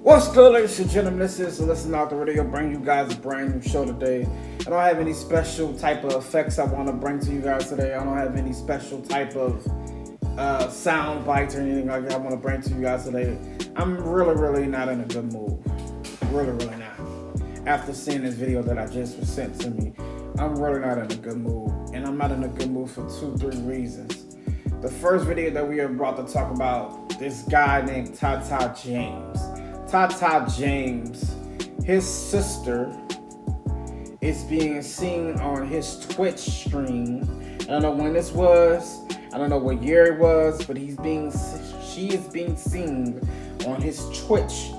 What's good, ladies and gentlemen? This is Listen Out the Radio, bring you guys a brand new show today. I don't have any special type of effects I want to bring to you guys today. I don't have any special type of sound bites or anything like that I want to bring to you guys today. I'm really not in a good mood. Really not. After seeing this video that I just was sent to me, I'm really not in a good mood. And I'm not in a good mood for 2-3 reasons. The first video that we are about to talk about, this guy named TyTy James. TyTy James, his sister is being seen on his Twitch stream. I don't know when this was. I don't know what year it was, but she is being seen on his Twitch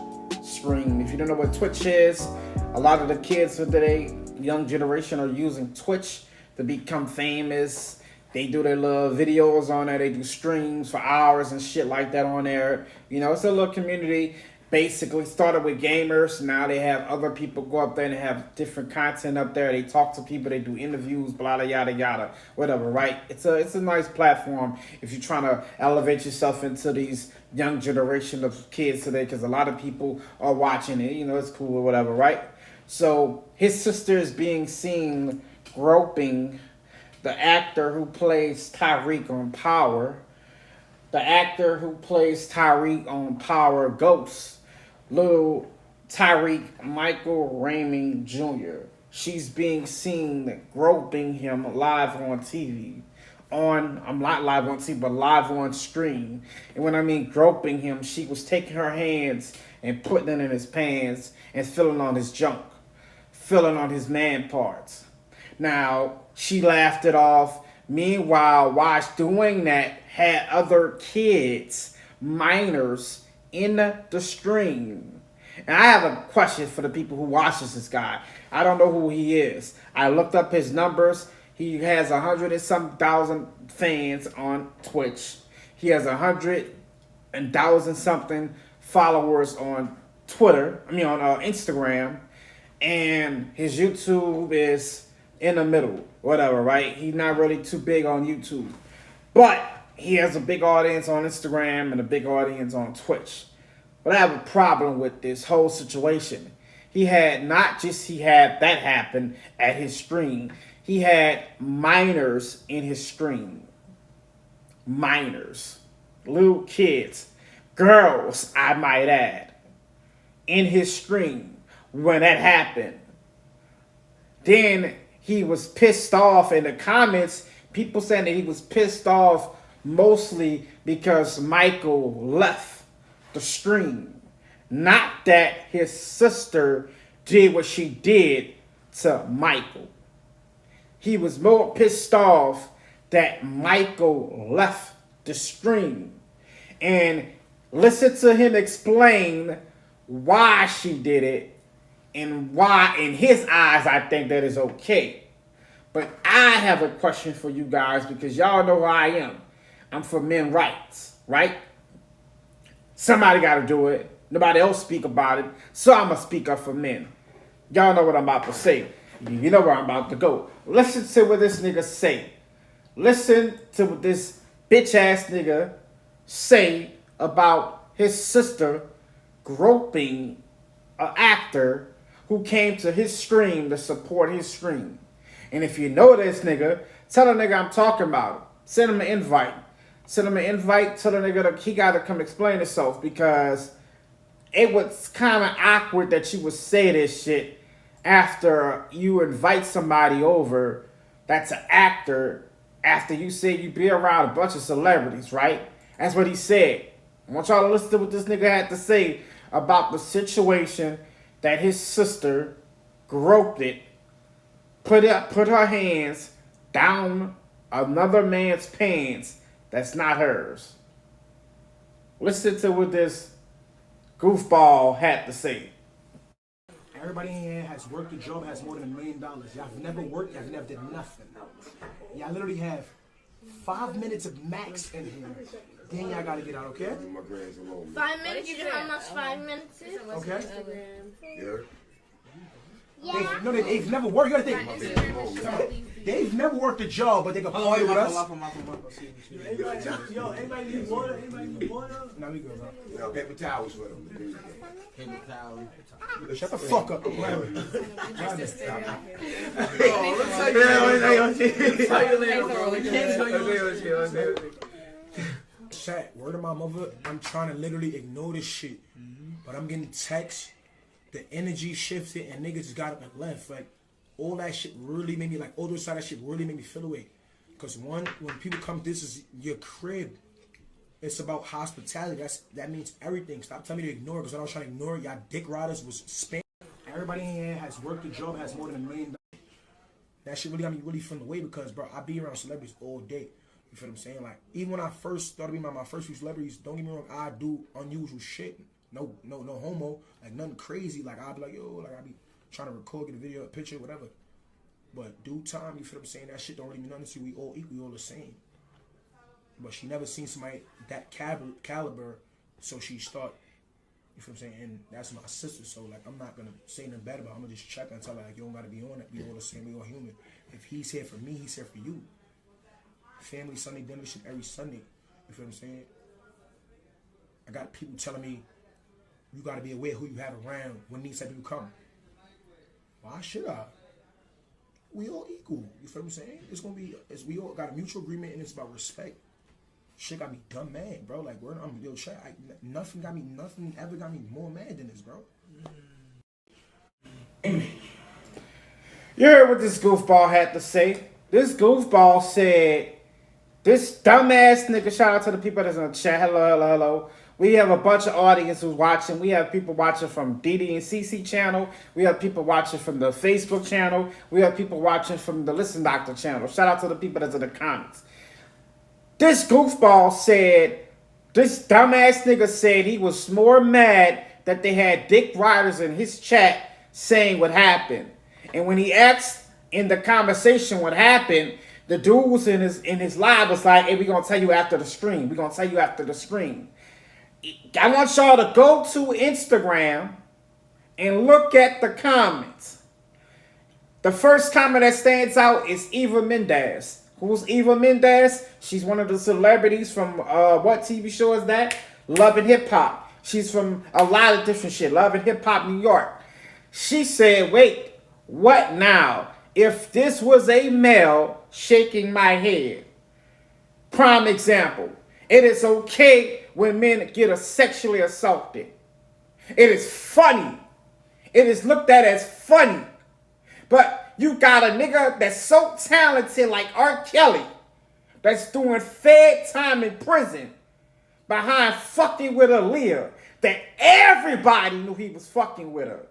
stream. If you don't know what Twitch is, a lot of the kids of today, young generation, are using Twitch to become famous. They do their little videos on there. They do streams for hours and shit like that on there. You know, it's a little community. Basically started with gamers. Now they have other people go up there and have different content up there. They talk to people. They do interviews, blah, blah, yada, yada, whatever, right? It's a nice platform if you're trying to elevate yourself into these young generation of kids today, because a lot of people are watching it. You know, it's cool or whatever, right? So his sister is being seen groping the actor who plays Tyreek on Power. The actor who plays Tyreek on Power Ghost. Little Tyreek Michael Rainey Jr. She's being seen groping him live on TV. I'm not live on TV, but live on stream. And when I mean groping him, she was taking her hands and putting it in his pants and feeling on his junk, feeling on his man parts. Now, she laughed it off. Meanwhile, while doing that, had other kids, minors, in the stream. And I have a question for the people who watches this guy. I don't know who he is. I looked up his numbers. He has 100 and some thousand fans on Twitch. He has 100,000 something followers on Twitter. On Instagram. And his YouTube is in the middle, whatever, right? He's not really too big on YouTube. But he has a big audience on Instagram and a big audience on Twitch. But I have a problem with this whole situation. He had that happen at his stream. He had minors in his stream. Minors. Little kids. Girls, I might add. In his stream when that happened. Then he was pissed off in the comments. People saying that he was pissed off mostly because Michael left the stream. Not that his sister did what she did to Michael. He was more pissed off that Michael left the stream. And listen to him explain why she did it and why, in his eyes, I think that is okay. But I have a question for you guys, because y'all know who I am. I'm for men's rights, right? Somebody got to do it. Nobody else speak about it. So I'm going to speak up for men. Y'all know what I'm about to say. You know where I'm about to go. Listen to what this nigga say. Listen to what this bitch-ass nigga say about his sister groping an actor who came to his stream to support his stream. And if you know this nigga, tell the nigga I'm talking about him. Send him an invite. Send him an invite. Tell the nigga that he got to come explain himself, because it was kind of awkward that you would say this shit after you invite somebody over that's an actor, after you say you be around a bunch of celebrities, right? That's what he said. I want y'all to listen to what this nigga had to say about the situation that his sister groped it, put her hands down another man's pants that's not hers. Listen to what this goofball had to say. Everybody in here has worked a job, has more than $1 million. Y'all have never worked, y'all never did nothing. Y'all literally have 5 minutes of max in here. Then y'all gotta get out, okay? 5 minutes? You know how much 5 minutes is? Okay? Yeah. They've never worked. You gotta think. They've never worked a job, but they can play with us. Yo, anybody need water? Anybody need water? Nah, we good, bro. Yo, paper towels for them. Paper towel. Shut the fuck up. Chat, word of my mother, I'm trying to literally ignore this shit. But I'm getting texts, the energy shifted, and niggas just got up and left. Like, all that shit really made me, like, all those side of that shit really made me feel away. Because when people come, this is your crib. It's about hospitality. That means everything. Stop telling me to ignore it, because when I was trying to ignore it, y'all dick riders was spam. Everybody in here has worked a job, has more than $1 million. That shit really got me really feeling away, because, bro, I be around celebrities all day. You feel what I'm saying? Like, even when I first started being my first few celebrities, don't get me wrong, I do unusual shit. No homo. Like, nothing crazy. Like, I'll be like, yo, like, I be trying to record, get a video, a picture, whatever. But due time, you feel what I'm saying? That shit don't really mean nothing to you. We all equal, we all the same. But she never seen somebody that caliber, so she start, you feel what I'm saying? And that's my sister, so, like, I'm not going to say nothing bad about her. I'm going to just check and tell her, like, you don't got to be on it. We all the same. We all human. If he's here for me, he's here for you. Family Sunday dinner shit every Sunday. You feel what I'm saying? I got people telling me, you got to be aware who you have around when these type of people come. Why should I? We all equal. You feel what I'm saying? It's going to be, we all got a mutual agreement, and it's about respect. Shit got me dumb mad, bro. Like, yo, chat, nothing ever got me more mad than this, bro. You heard what this goofball had to say. This goofball said, this dumbass nigga, shout out to the people that's in the chat. Hello. We have a bunch of audience who's watching. We have people watching from DeeDeeAndCece channel. We have people watching from the Facebook channel. We have people watching from the Listen Doctor channel. Shout out to the people that's in the comments. This goofball said, this dumbass nigga said he was more mad that they had dick riders in his chat saying what happened. And when he asked in the conversation what happened, the dude was in his live was like, hey, we're going to tell you after the stream. We're going to tell you after the stream. I want y'all to go to Instagram and look at the comments. The first comment that stands out is Eva Mendes. Who's Eva Mendes? She's one of the celebrities from, what TV show is that? Love and Hip Hop. She's from a lot of different shit. Love and Hip Hop New York. She said, wait, what now? If this was a male shaking my head. Prime example. It is okay when men get sexually assaulted. It is funny. It is looked at as funny. But you got a nigga that's so talented like R. Kelly that's doing fed time in prison behind fucking with Aaliyah that everybody knew he was fucking with her.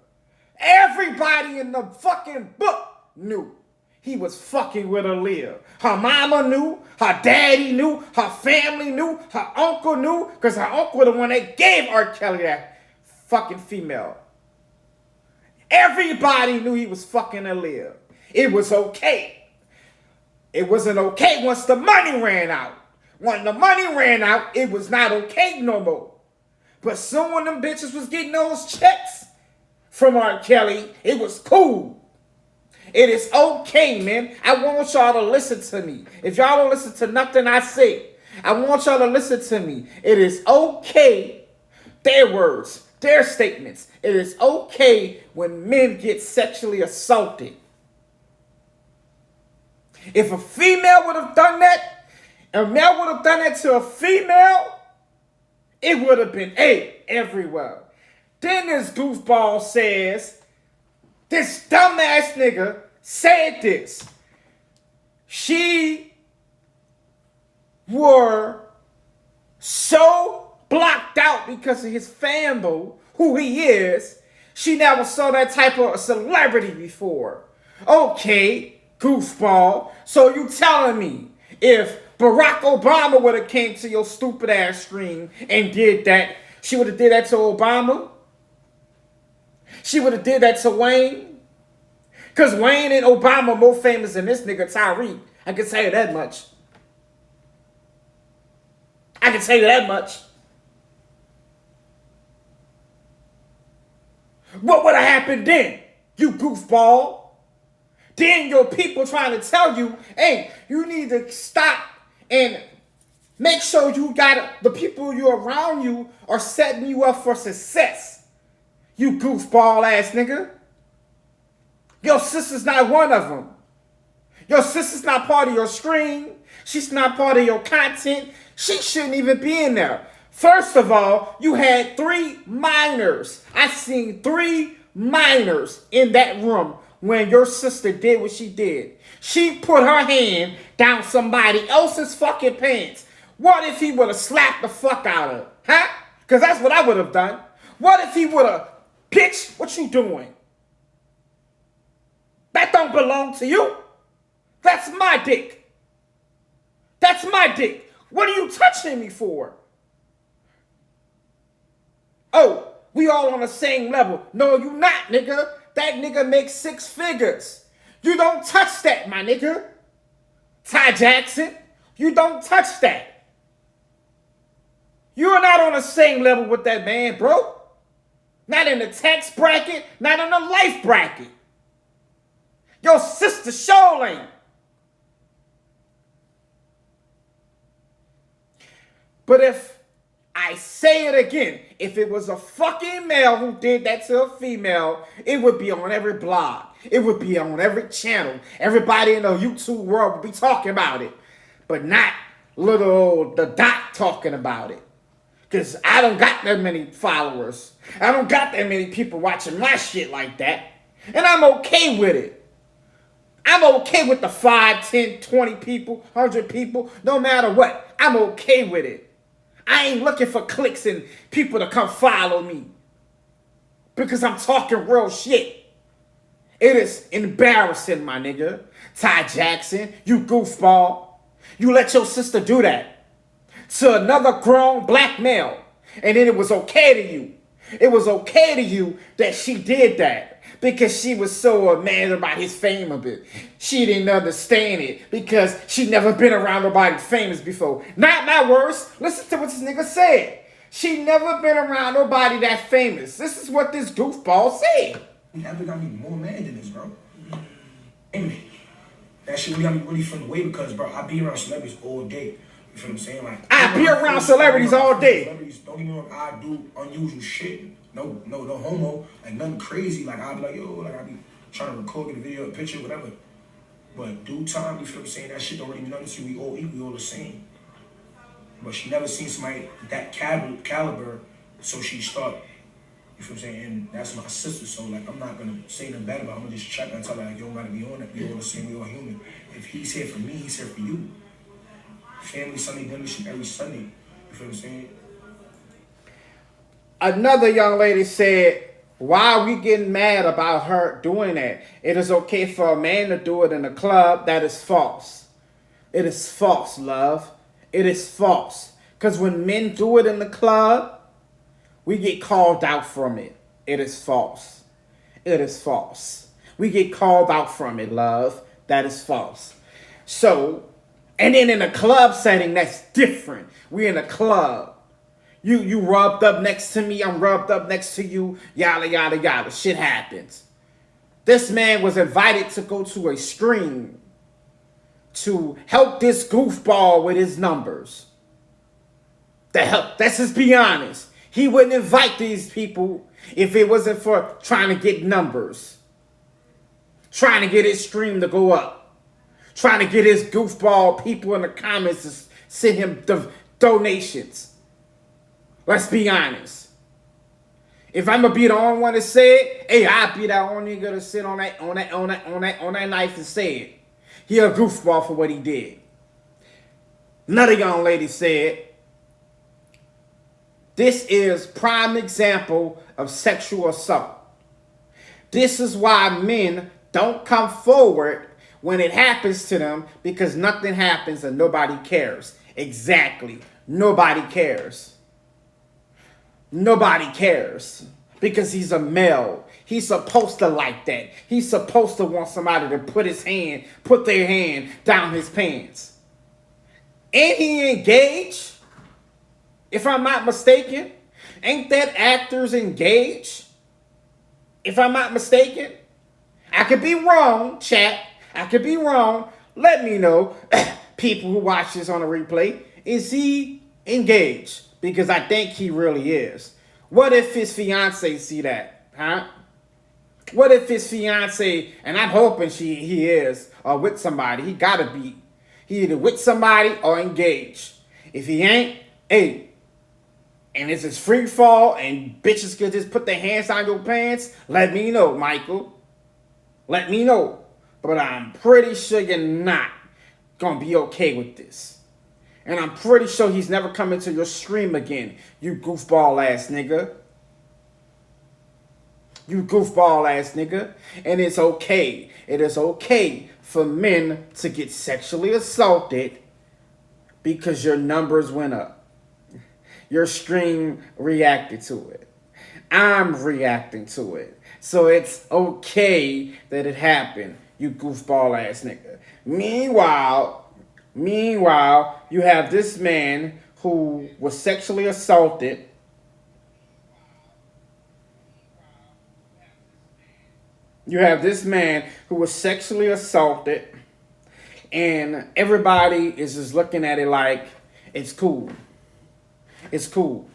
Everybody in the fucking book knew he was fucking with Aaliyah. Her mama knew, her daddy knew, her family knew, her uncle knew, because her uncle was the one that gave R. Kelly that fucking female. Everybody knew he was fucking Aaliyah. It was okay. It wasn't okay once the money ran out. When the money ran out, it was not okay no more. But soon when them bitches was getting those checks from R. Kelly, it was cool. It is okay, man. I want y'all to listen to me. If y'all don't listen to nothing I say, I want y'all to listen to me. It is okay. Their words, their statements. It is okay when men get sexually assaulted. If a female would have done that, a male would have done that to a female, it would have been everywhere. Then this goofball says, this dumbass nigga said this. She were so blocked out because of his fanboy, who he is. She never saw that type of celebrity before. Okay, goofball. So you telling me if Barack Obama would have came to your stupid ass stream and did that, she would have did that to Obama? She would have did that to Wayne? Because Wayne and Obama are more famous than this nigga Tyreek. I can tell you that much. I can tell you that much. What would have happened then? You goofball. Then your people trying to tell you, hey, you need to stop and make sure you got the people you around you are setting you up for success. You goofball ass nigga. Your sister's not one of them. Your sister's not part of your screen. She's not part of your content. She shouldn't even be in there. First of all, you had 3 minors. I seen 3 minors in that room when your sister did what she did. She put her hand down somebody else's fucking pants. What if he would have slapped the fuck out of her? Huh? Because that's what I would have done. What if he would have, bitch, what you doing? That don't belong to you. That's my dick. That's my dick. What are you touching me for? Oh, we all on the same level. No, you not, nigga. That nigga makes 6 figures. You don't touch that, my nigga. Ty Jackson, you don't touch that. You're not on the same level with that man, bro. Not in the tax bracket, not in the life bracket. Your sister Charlene. But if I say it again, if it was a fucking male who did that to a female, it would be on every blog. It would be on every channel. Everybody in the YouTube world would be talking about it. But not little old the Doc talking about it. Because I don't got that many followers. I don't got that many people watching my shit like that. And I'm okay with it. I'm okay with the 5, 10, 20 people, 100 people, no matter what. I'm okay with it. I ain't looking for clicks and people to come follow me. Because I'm talking real shit. It is embarrassing, my nigga. Ty Jackson, you goofball. You let your sister do that to another grown black male. And then it was okay to you. It was okay to you that she did that. Because she was so mad about his fame a bit. She didn't understand it because she never been around nobody famous before. Not my words. Listen to what this nigga said. She never been around nobody that famous. This is what this goofball said. You never got me more mad than this, bro. Anyway, that shit got me really from the way because, bro, I be around celebrities all day. You feel what I'm saying? Like I be around celebrities all day. Celebrities, don't get me wrong, I do unusual shit. No homo, like nothing crazy. Like I'll be like, yo, like I be trying to record, get a video, a picture, whatever. But due time, you feel what I'm saying? That shit don't really mean nothing to you. We all equal, we all the same. But she never seen somebody that caliber, so she started. You feel what I'm saying? And that's my sister, so like I'm not gonna say nothing bad about her. I'm gonna just check and tell her like, you don't gotta be on it. We all the same, we all human. If he's here for me, he's here for you. Family Sunday dinner shit every Sunday. You feel what I'm saying? Another young lady said, why are we getting mad about her doing that? It is okay for a man to do it in a club. That is false. It is false, love. It is false. Because when men do it in the club, we get called out from it. It is false. It is false. We get called out from it, love. That is false. So, and then in a club setting, that's different. We're in a club. You rubbed up next to me, I'm rubbed up next to you, yada, yada, yada. Shit happens. This man was invited to go to a screen to help this goofball with his numbers. Let's just be honest. He wouldn't invite these people if it wasn't for trying to get numbers. Trying to get his stream to go up. Trying to get his goofball people in the comments to send him the donations. Let's be honest. If I'm gonna be the only one to say it, hey, I'll be that only nigga to sit on that knife and say it. He a goofball for what he did. Another young lady said, this is prime example of sexual assault. This is why men don't come forward when it happens to them because nothing happens and nobody cares. Exactly. Nobody cares. Nobody cares because he's a male. He's supposed to like that. He's supposed to want somebody to put their hand down his pants. Ain't he engaged? If I'm not mistaken, ain't that actors engaged? If I'm not mistaken, I could be wrong, chat. I could be wrong. Let me know, people who watch this on a replay. Is he engaged? Because I think he really is. What if his fiance see that? Huh? What if his fiance, and I'm hoping he is, or with somebody. He gotta be. He either with somebody or engaged. If he ain't, hey, and it's his free fall and bitches could just put their hands on your pants, let me know, Michael. Let me know. But I'm pretty sure you're not gonna be okay with this. And I'm pretty sure he's never coming to your stream again, you goofball ass nigga. You goofball ass nigga. And it's okay. It is okay for men to get sexually assaulted because your numbers went up. Your stream reacted to it. I'm reacting to it. So it's okay that it happened, you goofball ass nigga. Meanwhile, you have this man who was sexually assaulted. You have this man who was sexually assaulted, and everybody is just looking at it like it's cool. It's cool.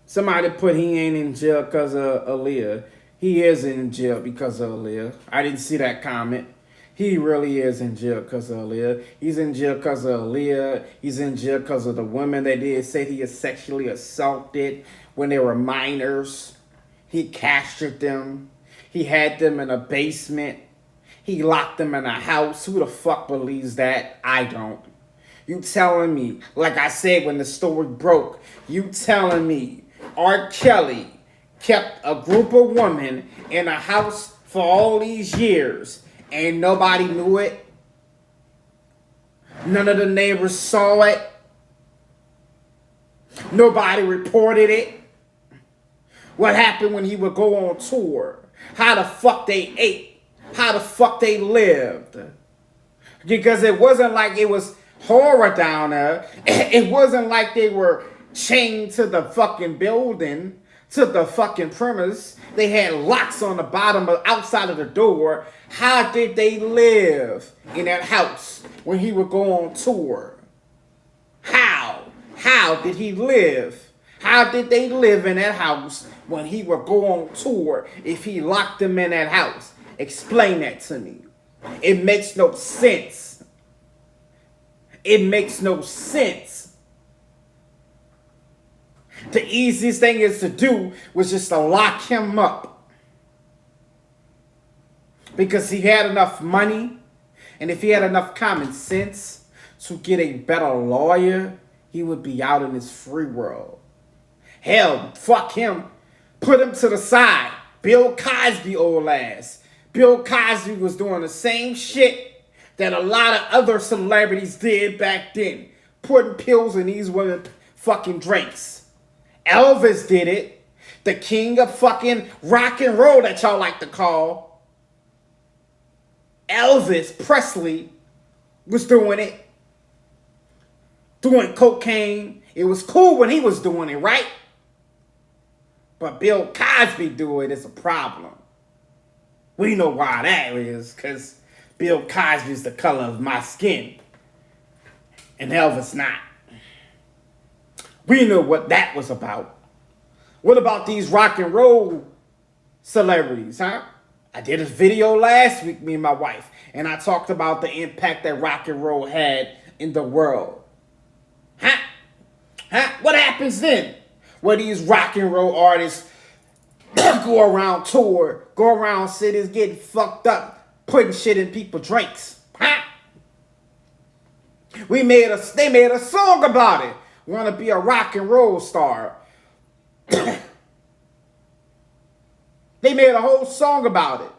Somebody put he ain't in jail because of Aaliyah. He is in jail because of Aaliyah. I didn't see that comment. He really is in jail because of Aaliyah. He's in jail because of Aaliyah. He's in jail because of the women that did say he is sexually assaulted when they were minors. He castrated them. He had them in a basement. He locked them in a house. Who the fuck believes that? I don't. You telling me, like I said when the story broke, you telling me R. Kelly kept a group of women in a house for all these years and nobody knew it? None of the neighbors saw it? Nobody reported it? What happened when he would go on tour? How the fuck they ate? How the fuck they lived? Because it wasn't like it was horror down there. It wasn't like they were chained to the fucking building, to the fucking premise. They had locks on the bottom of outside of the door. How did they live in that house when he would go on tour? How? How did he live? How did they live in that house when he would go on tour if he locked them in that house? Explain that to me. It makes no sense. It makes no sense. The easiest thing is to do was just to lock him up. Because he had enough money, and if he had enough common sense to get a better lawyer, he would be out in his free world. Hell, fuck him. Put him to the side. Bill Cosby old ass. Bill Cosby was doing the same shit that a lot of other celebrities did back then. Putting pills in these women fucking drinks. Elvis did it. The king of fucking rock and roll that y'all like to call. Elvis Presley was doing it. Doing cocaine. It was cool when he was doing it, right? But Bill Cosby do it is a problem. We know why that is, because Bill Cosby's the color of my skin. And Elvis not. We know what that was about. What about these rock and roll celebrities, huh? I did a video last week, me and my wife, and I talked about the impact that rock and roll had in the world. Huh? What happens then? Where these rock and roll artists go around tour, go around cities getting fucked up, putting shit in people's drinks. Huh? They made a song about it. Want to be a rock and roll star. They made a whole song about it.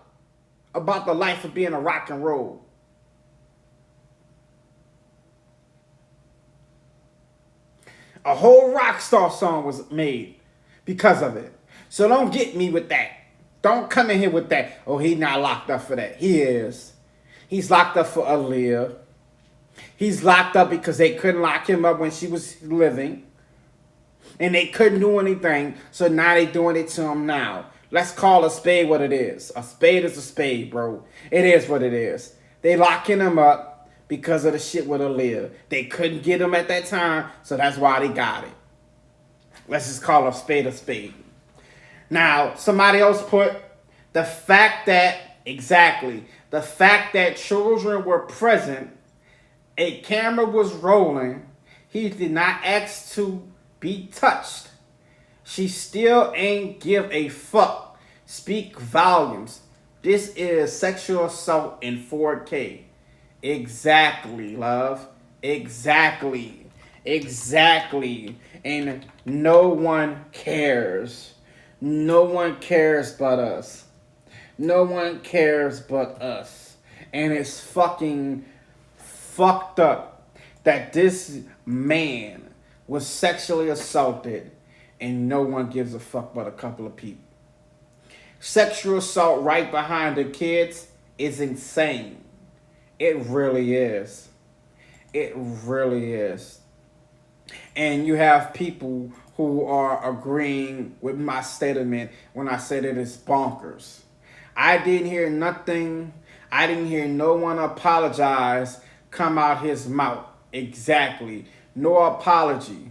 About the life of being a rock and roll. A whole rock star song was made because of it. So don't get me with that. Don't come in here with that. Oh, he's not locked up for that. He is. He's locked up for Aaliyah. He's locked up because they couldn't lock him up when she was living. And they couldn't do anything. So now they're doing it to him now. Let's call a spade what it is. A spade is a spade, bro. It is what it is. They locking him up because of the shit with Aaliyah. They couldn't get him at that time, so that's why they got it. Let's just call a spade a spade. Now, somebody else put the fact that, exactly, the fact that children were present, a camera was rolling, he did not ask to be touched. She still ain't give a fuck. Speak volumes. This is sexual assault in 4K. Exactly, love. Exactly. Exactly. And no one cares. No one cares but us. No one cares but us. And it's fucking fucked up that this man was sexually assaulted and no one gives a fuck but a couple of people. Sexual assault right behind the kids is insane. It really is. It really is. And you have people who are agreeing with my statement when I said it is bonkers. I didn't hear nothing. I didn't hear no one apologize come out his mouth. Exactly. No apology.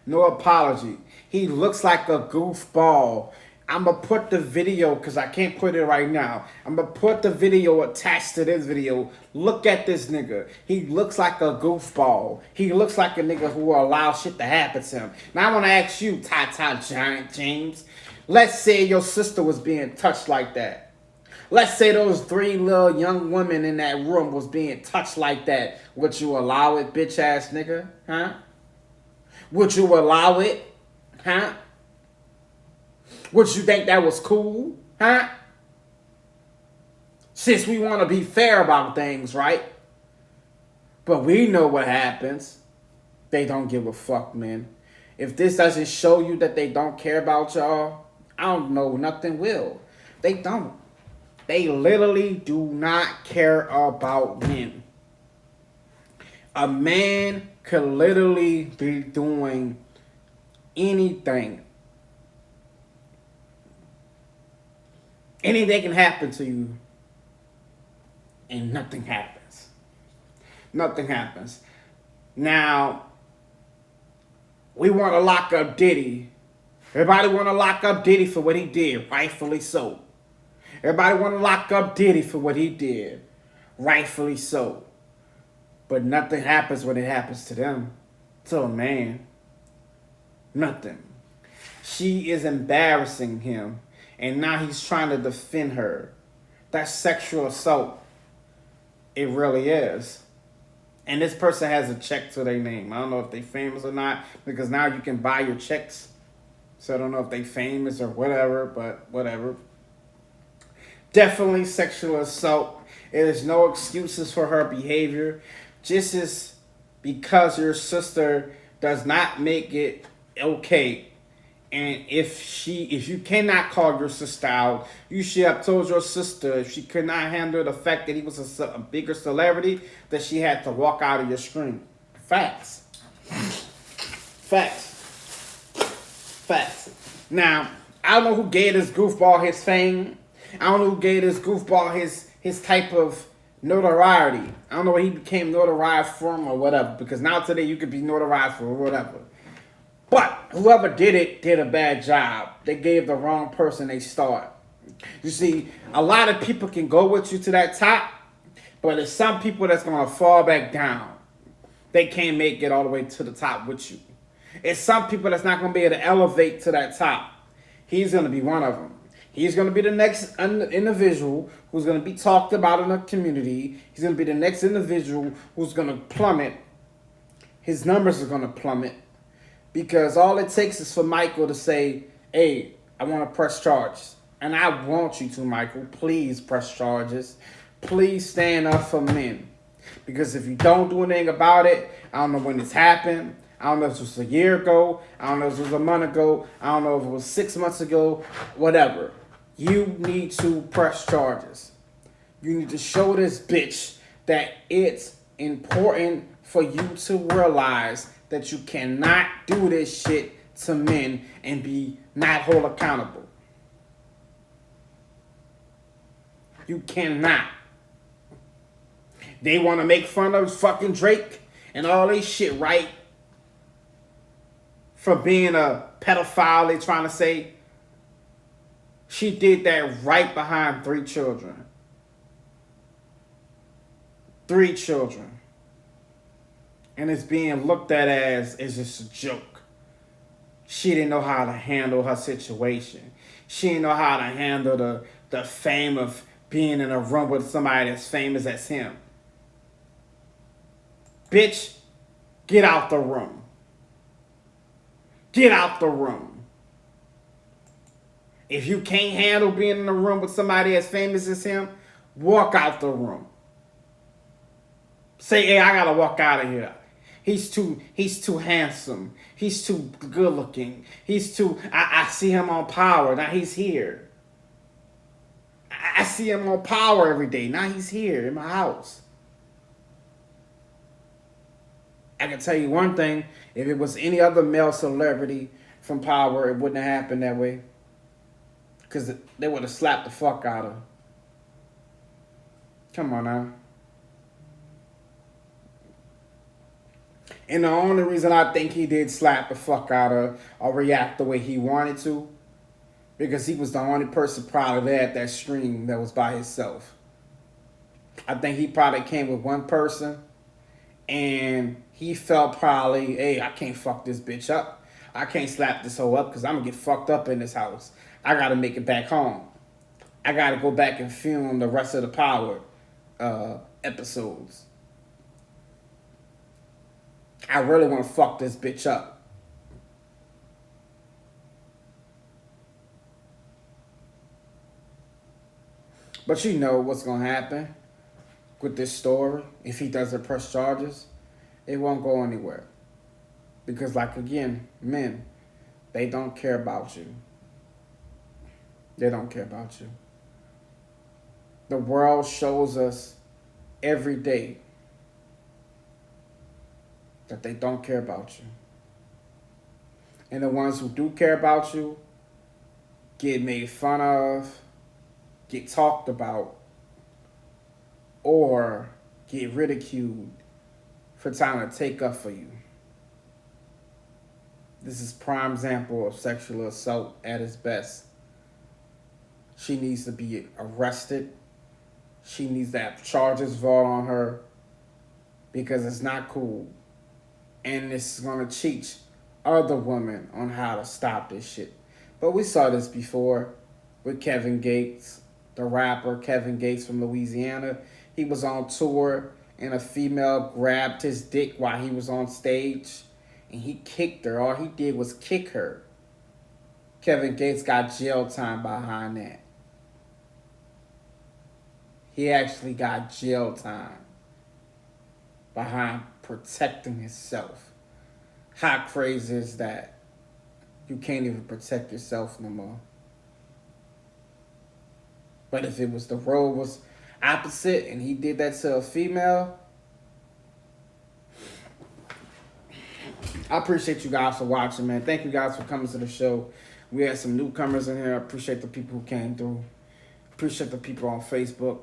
No apology. He looks like a goofball. I'm going to put the video, because I can't put it right now. I'm going to put the video attached to this video. Look at this nigga. He looks like a goofball. He looks like a nigga who will allow shit to happen to him. Now I want to ask you, TyTy Giant James. Let's say your sister was being touched like that. Let's say those 3 little young women in that room was being touched like that. Would you allow it, bitch ass nigga? Huh? Would you allow it? Huh? Would you think that was cool? Huh? Since we want to be fair about things, right? But we know what happens. They don't give a fuck, man. If this doesn't show you that they don't care about y'all, I don't know, nothing will. They don't. They literally do not care about men. A man could literally be doing anything. Anything can happen to you, and nothing happens. Nothing happens. Now, we want to lock up Diddy. Everybody want to lock up Diddy for what he did, rightfully so. Everybody want to lock up Diddy for what he did, rightfully so. But nothing happens when it happens to them, to a man. Nothing. She is embarrassing him. And now he's trying to defend her. That's sexual assault. It really is. And this person has a check to their name. I don't know if they famous or not, because now you can buy your checks. So I don't know if they famous or whatever, but whatever. Definitely sexual assault. There's no excuses for her behavior. Just as because your sister does not make it okay. And if you cannot call your sister out, you should have told your sister if she could not handle the fact that he was a bigger celebrity, that she had to walk out of your screen. Facts. Facts. Facts. Now, I don't know who gave this goofball his fame. I don't know who gave this goofball his type of notoriety. I don't know what he became notarized from or whatever, because now today you could be notarized for whatever. But whoever did it did a bad job. They gave the wrong person a start. You see, a lot of people can go with you to that top, but there's some people that's going to fall back down. They can't make it all the way to the top with you. It's some people that's not going to be able to elevate to that top. He's going to be one of them. He's going to be the next individual who's going to be talked about in the community. He's going to be the next individual who's going to plummet. His numbers are going to plummet. Because all it takes is for Michael to say, hey, I want to press charges. And I want you to, Michael. Please press charges. Please stand up for men. Because if you don't do anything about it, I don't know when this happened. I don't know if it was a year ago. I don't know if it was a month ago. I don't know if it was 6 months ago. Whatever. You need to press charges. You need to show this bitch that it's important for you to realize that you cannot do this shit to men and be not hold accountable. You cannot. They want to make fun of fucking Drake and all this shit, right? For being a pedophile, they trying to say. She did that right behind 3 children. 3 children. And it's being looked at as just a joke. She didn't know how to handle her situation. She didn't know how to handle the fame of being in a room with somebody as famous as him. Bitch, get out the room. Get out the room. If you can't handle being in a room with somebody as famous as him, walk out the room. Say, hey, I gotta walk out of here. He's too handsome. He's too good looking. I see him on Power. Now he's here. I see him on Power every day. Now he's here in my house. I can tell you one thing. If it was any other male celebrity from Power, it wouldn't have happened that way. Because they would have slapped the fuck out of her. Come on now. And the only reason I think he did slap the fuck out of her or react the way he wanted to, because he was the only person probably there at that stream that was by himself. I think he probably came with one person and he felt probably, hey, I can't fuck this bitch up. I can't slap this hoe up because I'm going to get fucked up in this house. I got to make it back home. I got to go back and film the rest of the Power episodes. I really want to fuck this bitch up. But you know what's going to happen with this story. If he doesn't press charges, it won't go anywhere. Because, like, again, men, they don't care about you. They don't care about you. The world shows us every day that they don't care about you. And the ones who do care about you get made fun of, get talked about, or get ridiculed for trying to take up for you. This is prime example of sexual assault at its best. She needs to be arrested. She needs to have charges brought on her because it's not cool. And this is going to teach other women on how to stop this shit. But we saw this before with Kevin Gates, the rapper Kevin Gates from Louisiana. He was on tour and a female grabbed his dick while he was on stage and he kicked her. All he did was kick her. Kevin Gates got jail time behind that. He actually got jail time behind protecting himself. How crazy is that? You can't even protect yourself no more. But if it was the role was opposite and he did that to a female, I appreciate you guys for watching, man. Thank you guys for coming to the show. We had some newcomers in here. I appreciate the people who came through. Appreciate the people on Facebook.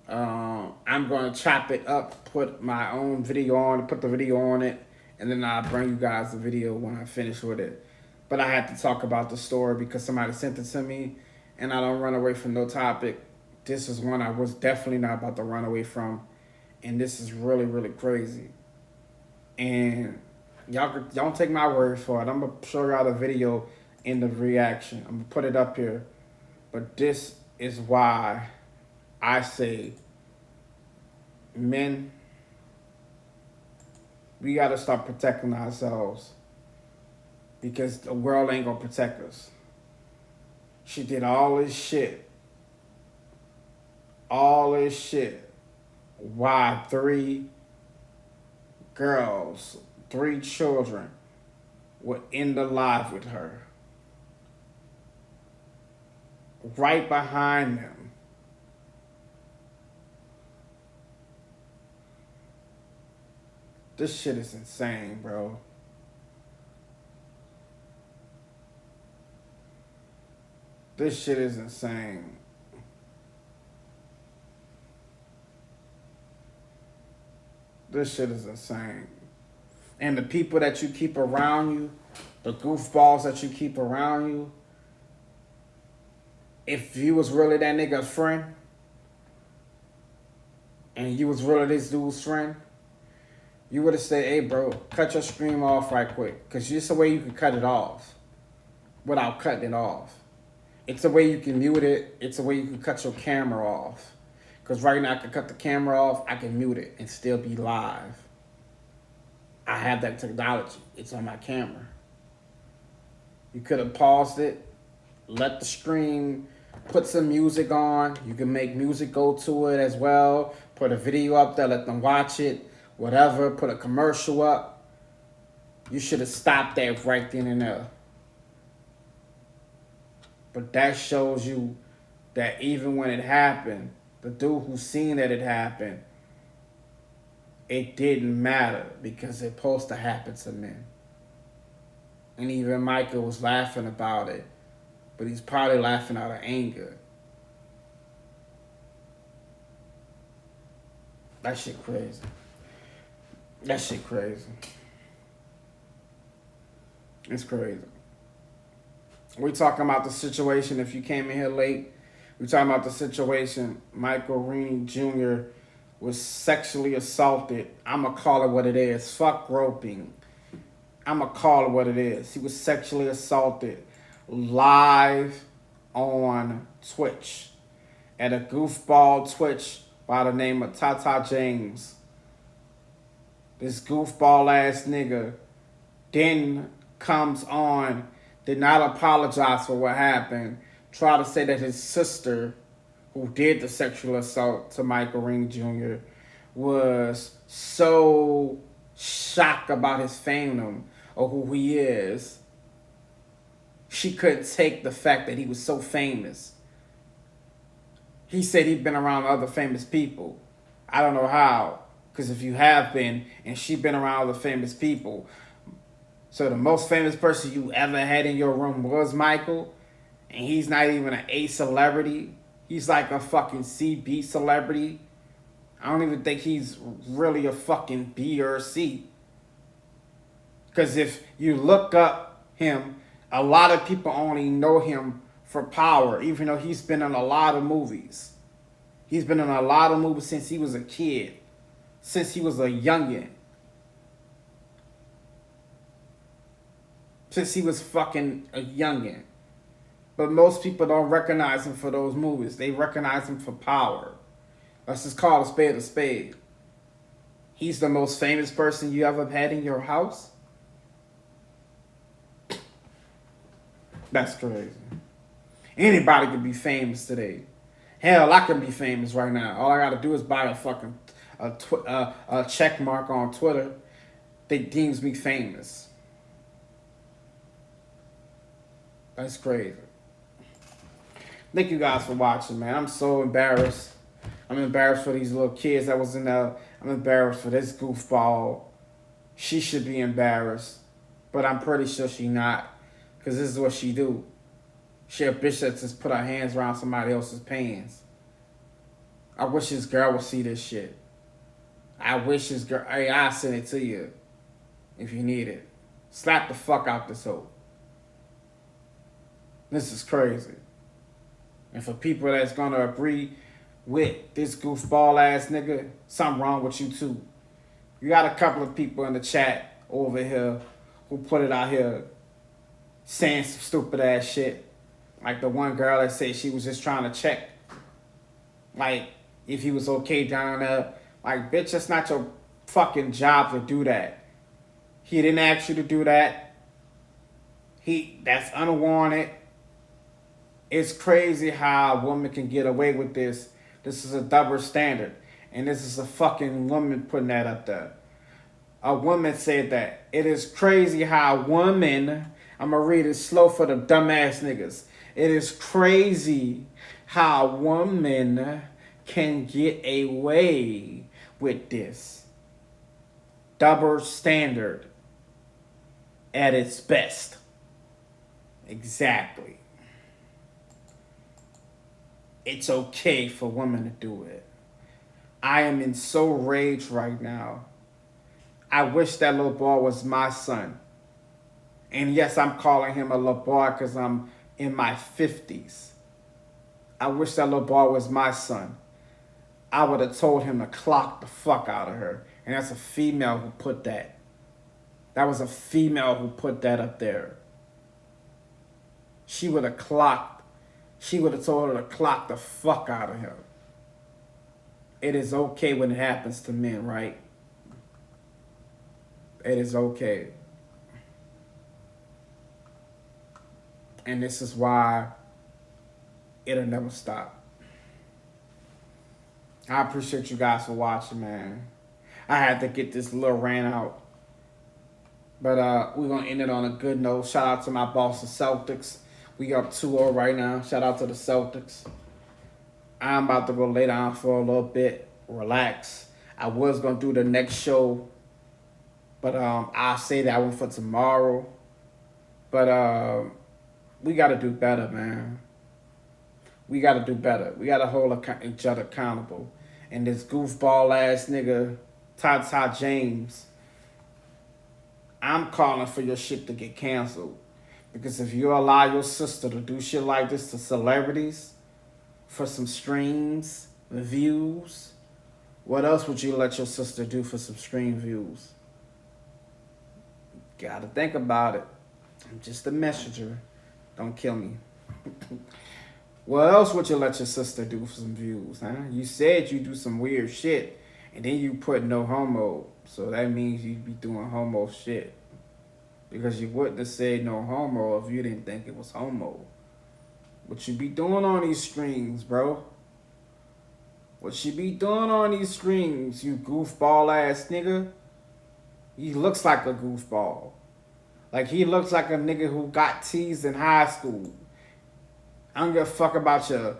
I'm going to chop it up, put my own video on, put the video on it, and then I'll bring you guys the video when I finish with it. But I had to talk about the story because somebody sent it to me, and I don't run away from no topic. This is one I was definitely not about to run away from, and this is really, really crazy. And y'all don't take my word for it. I'm going to show y'all the video in the reaction. I'm going to put it up here. But this is why I say, men, we got to start protecting ourselves because the world ain't going to protect us. She did all this shit. All this shit. Why 3 girls, 3 children were end alive with her. Right behind them. This shit is insane, bro. This shit is insane. This shit is insane. And the people that you keep around you, the goofballs that you keep around you, if you was really that nigga's friend, and you was really this dude's friend, you would have said, hey bro, cut your stream off right quick. Because it's a way you can cut it off without cutting it off. It's a way you can mute it. It's a way you can cut your camera off. Because right now I can cut the camera off, I can mute it and still be live. I have that technology. It's on my camera. You could have paused it, let the stream, put some music on. You can make music go to it as well. Put a video up there, let them watch it. Whatever, put a commercial up. You should have stopped that right then and there. But that shows you that even when it happened, the dude who seen that it happened, it didn't matter because it's supposed to happen to men. And even Michael was laughing about it, but he's probably laughing out of anger. That shit crazy. That shit crazy. It's crazy. We talking about the situation. If you came in here late, we talking about the situation. Michael Rainey Jr. was sexually assaulted. I'ma call it what it is. Fuck groping. I'ma call it what it is. He was sexually assaulted live on Twitch at a goofball Twitch by the name of TyTy James. This goofball ass nigga then comes on, did not apologize for what happened, try to say that his sister, who did the sexual assault to Michael Rainey Jr., was so shocked about his fandom or who he is, she couldn't take the fact that he was so famous. He said he'd been around other famous people. I don't know how, because if you have been, and she's been around other famous people, so the most famous person you ever had in your room was Michael, and he's not even an A celebrity. He's like a fucking C-B celebrity. I don't even think he's really a fucking B or a C. Because if you look up him, a lot of people only know him for Power, even though he's been in a lot of movies. He's been in a lot of movies since he was a kid, since he was a youngin'. Since he was fucking a youngin'. But most people don't recognize him for those movies. They recognize him for Power. Let's just call a spade a spade. He's the most famous person you ever had in your house? That's crazy. Anybody can be famous today. Hell, I can be famous right now. All I gotta do is buy a fucking a check mark on Twitter that deems me famous. That's crazy. Thank you guys for watching, man. I'm so embarrassed. I'm embarrassed for these little kids that was in there. I'm embarrassed for this goofball. She should be embarrassed, but I'm pretty sure she not, because this is what she do. She a bitch that just put her hands around somebody else's pants. I wish this girl would see this shit. I wish this girl, hey, I'll send it to you if you need it. Slap the fuck out this hoe. This is crazy. And for people that's gonna agree with this goofball ass nigga, something wrong with you too. You got a couple of people in the chat over here who put it out here saying some stupid ass shit. Like the one girl that said she was just trying to check, like, if he was okay down there. Like, bitch, that's not your fucking job to do that. He didn't ask you to do that. That's unwarranted. It's crazy how a woman can get away with this. This is a double standard. And this is a fucking woman putting that up there. A woman said that. It is crazy how a woman, I'm going to read it slow for the dumbass niggas. It is crazy how a woman can get away with this. Double standard at its best. Exactly. It's okay for women to do it. I am in so rage right now I wish that little boy was my son. And yes, I'm calling him a little boy because I'm in my 50s. I wish that little boy was my son. I would have told him to clock the fuck out of her. And that's a female who put that. That was a female who put that up there. She would have clocked. She would have told her to clock the fuck out of him. It is okay when it happens to men, right? It is okay. And this is why it'll never stop. I appreciate you guys for watching, man. I had to get this little rant out. But we're going to end it on a good note. Shout out to my boss, the Celtics. We up 2-0 right now. Shout out to the Celtics. I'm about to go lay down for a little bit. Relax. I was going to do the next show. But I'll say that one for tomorrow. But we got to do better, man. We got to do better. We got to hold each other accountable. And this goofball ass nigga, TyTy James, I'm calling for your shit to get canceled. Because if you allow your sister to do shit like this to celebrities for some streams and views, what else would you let your sister do for some stream views? Gotta think about it. I'm just a messenger. Don't kill me. What else would you let your sister do for some views, huh? You said you do some weird shit, and then you put no homo. So that means you be doing homo shit. Because you wouldn't have said no homo if you didn't think it was homo. What you be doing on these streams, bro? What you be doing on these streams, you goofball ass nigga? He looks like a goofball. Like he looks like a nigga who got teased in high school. I don't give a fuck about your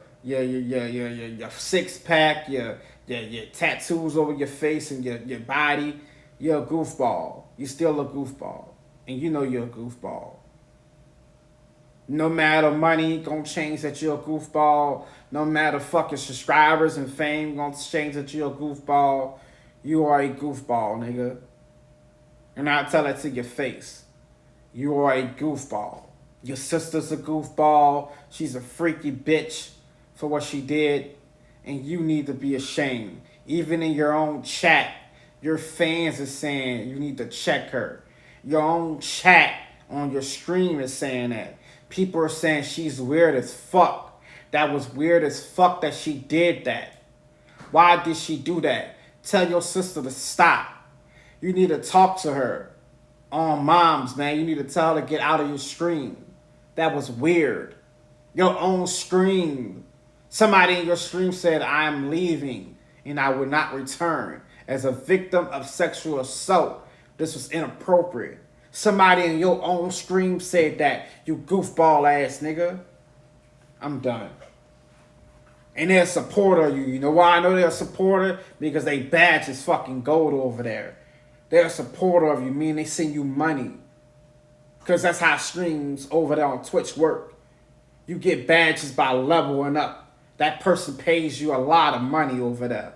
six pack, your tattoos over your face and your body. You're a goofball. You're still a goofball. And you know you're a goofball. No matter money gonna change that you're a goofball. No matter fucking subscribers and fame gonna change that you're a goofball. You are a goofball, nigga. And I'll tell that to your face. You are a goofball. Your sister's a goofball. She's a freaky bitch for what she did. And you need to be ashamed. Even in your own chat, your fans are saying you need to check her. Your own chat on your stream is saying that. People are saying she's weird as fuck. That was weird as fuck that she did that. Why did she do that? Tell your sister to stop. You need to talk to her. On moms, man. You need to tell her to get out of your stream. That was weird. Your own stream. Somebody in your stream said, I am leaving and I will not return. As a victim of sexual assault, this was inappropriate. Somebody in your own stream said that, you goofball ass nigga. I'm done. And they're a supporter of you. You know why I know they're a supporter? Because they badge is fucking gold over there. They're a supporter of you, meaning they send you money. Because that's how streams over there on Twitch work. You get badges by leveling up. That person pays you a lot of money over there.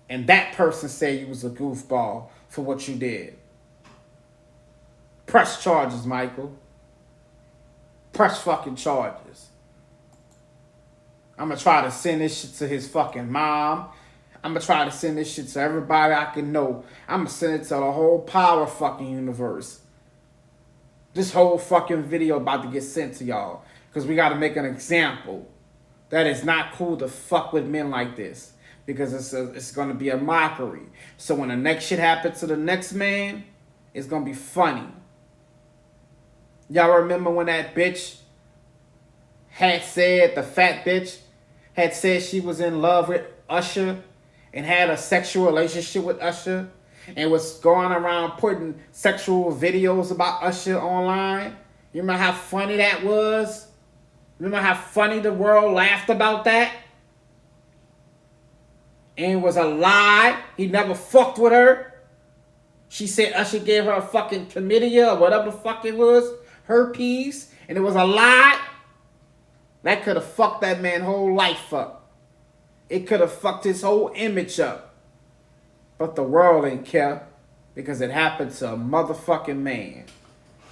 And that person said you was a goofball for what you did. Press charges, Michael. Press fucking charges. I'm going to try to send this shit to his fucking mom. I'm going to try to send this shit to everybody I can know. I'm going to send it to the whole power fucking universe. This whole fucking video about to get sent to y'all. Because we got to make an example. That is not cool to fuck with men like this. Because it's going to be a mockery. So when the next shit happens to the next man, it's going to be funny. Y'all remember when that bitch had said, the fat bitch, had said she was in love with Usher and had a sexual relationship with Usher and was going around putting sexual videos about Usher online? You remember how funny that was? Remember how funny the world laughed about that? And it was a lie. He never fucked with her. She said Usher gave her a fucking chlamydia or whatever the fuck it was. Herpes. And it was a lie. That could have fucked that man's whole life up. It could have fucked his whole image up. But the world ain't care. because it happened to a motherfucking man.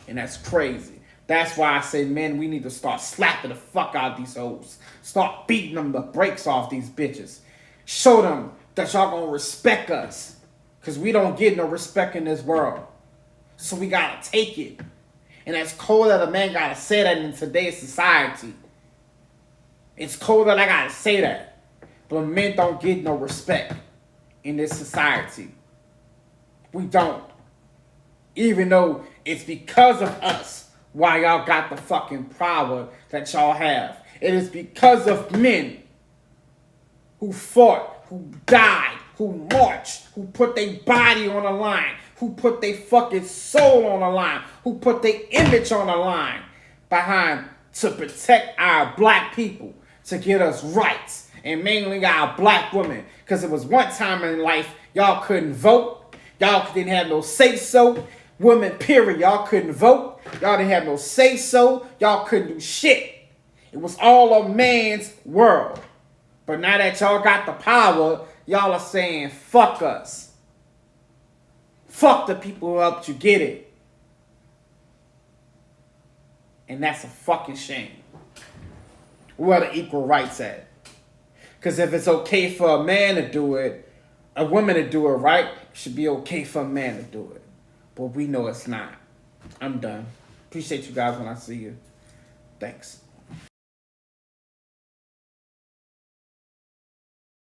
And that's crazy. That's why I say, men, we need to start slapping the fuck out of these hoes. Start beating them the brakes off these bitches. Show them that y'all gonna respect us. Because we don't get no respect in this world. So we gotta take it. And that's cold that a man gotta say that in today's society. It's cold that I gotta say that. But men don't get no respect in this society. We don't. Even though it's because of us why y'all got the fucking power that y'all have. It is because of men who fought, who died, who marched, who put their body on the line, who put their fucking soul on the line, who put their image on the line behind to protect our black people, to get us rights, and mainly our black women. Because it was one time in life y'all couldn't vote, y'all didn't have no say-so. Women, period, y'all couldn't vote, y'all didn't have no say-so, y'all couldn't do shit. It was all a man's world. But now that y'all got the power, y'all are saying, fuck us. Fuck the people who helped you get it. And that's a fucking shame. Where the equal rights at? Because if it's okay for a man to do it, a woman to do it right, it should be okay for a man to do it. But we know it's not. I'm done. Appreciate you guys when I see you. Thanks.